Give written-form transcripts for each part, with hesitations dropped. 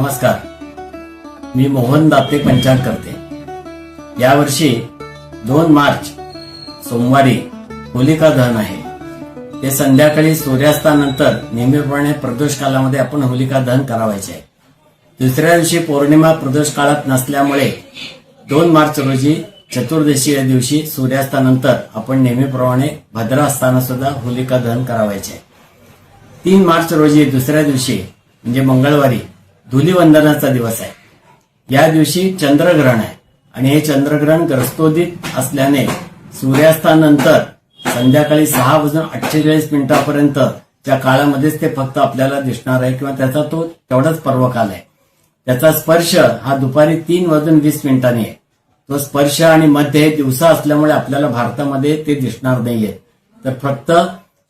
नमस्कार, मी मोहन दाते पंचांग करते। यावर्षी 2 मार्च सोमवारी होलिका दहन आहे। ते संध्याकाळी सूर्यास्तानंतर नेहमीप्रमाणे प्रदोष कालामध्ये आपण होलिका दहन करावायचे आहे। दुसऱ्या दिवशी पौर्णिमा प्रदोष काळात नसल्यामुळे 2 मार्च रोजी चतुर्दशी या दिवशी सूर्यास्तानंतर आपण नेहमीप्रमाणे भद्रा असताना सुद्धा होलिका दहन करावायचे आहे। 3 मार्च रोजी दुसऱ्या दिवशी म्हणजे मंगळवारी धुलीवंदनाचा दिवस आहे। या दिवशी चंद्रग्रहण आहे आणि हे चंद्रग्रहण ग्रस्तोदित असल्याने सूर्यास्तानंतर संध्याकाळी 6:48 च्या काळामध्येच ते फक्त आपल्याला दिसणार आहे किंवा त्याचा तो तेवढाच पर्वकाल आहे। त्याचा स्पर्श हा दुपारी 3:20 आहे। तो स्पर्श आणि मध्य हे दिवसा असल्यामुळे आपल्याला भारतामध्ये ते दिसणार नाहीये। तर फक्त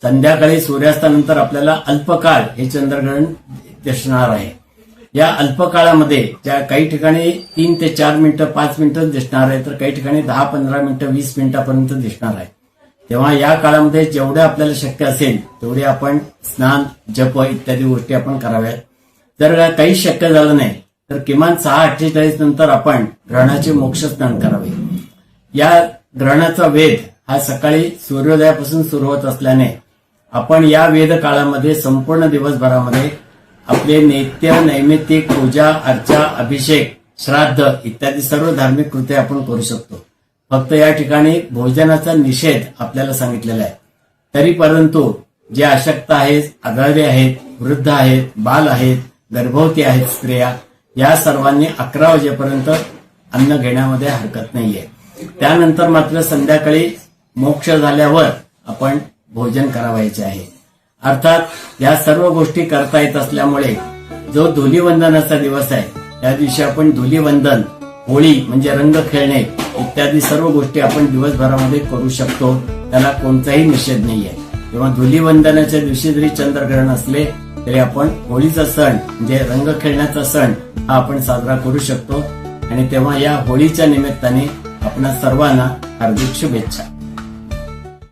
संध्याकाळी सूर्यास्तानंतर आपल्याला अल्पकाळ हे चंद्रग्रहण दिसणार आहे। या अल्पकाळामध्ये ज्या काही ठिकाणी 3 ते 4 मिनिटं 5 मिनिटं दिसणार आहे, तर काही ठिकाणी 10-15 मिनिटं 20 मिनिटापर्यंत दिसणार आहे। तेव्हा या काळामध्ये जेवढे आपल्याला शक्य असेल तेवढे आपण स्नान, जप इत्यादी गोष्टी आपण कराव्यात। जर काही शक्य झालं नाही तर किमान 6:48 नंतर आपण ग्रहणाचे मोक्ष स्नान करावे। या ग्रहणाचा वेध हा सकाळी सूर्योदयापासून सुरू होत असल्याने आपण या वेध काळामध्ये संपूर्ण दिवसभरामध्ये आपले नित्य नैमित्तिक पूजा, अर्चा, अभिषेक, श्राद्ध इत्यादी सर्व धार्मिक कृत्य आपण करू शकतो। फक्त या ठिकाणी भोजनाचा निषेध आपल्याला सांगितलेला आहे। तरी परंतु जे अशक्त आहेत, आजारी आहेत, वृद्ध आहेत, बाल आहेत, गर्भवती आहेत स्त्रिया, या सर्वांनी 11 वाजेपर्यंत अन्न घेण्यामध्ये हरकत नाहीये। त्यानंतर मात्र संध्याकाळी मोक्ष झाल्यावर आपण भोजन करावायचे आहे। अर्थात या सर्व गोष्टी करता येत असल्यामुळे जो धुलीवंदनाचा दिवस आहे त्या दिवशी आपण धुलीवंदन, होळी म्हणजे रंग खेळणे इत्यादी सर्व गोष्टी आपण दिवसभरामध्ये करू शकतो। त्याला कोणताही निषेध नाहीये। तेव्हा धुलीवंदनाच्या दिवशी जरी चंद्रग्रहण असले तरी आपण होळीचा सण म्हणजे रंग खेळण्याचा सण हा आपण साजरा करू शकतो। आणि तेव्हा या होळीच्या निमित्ताने आपणा सर्वांना हार्दिक शुभेच्छा।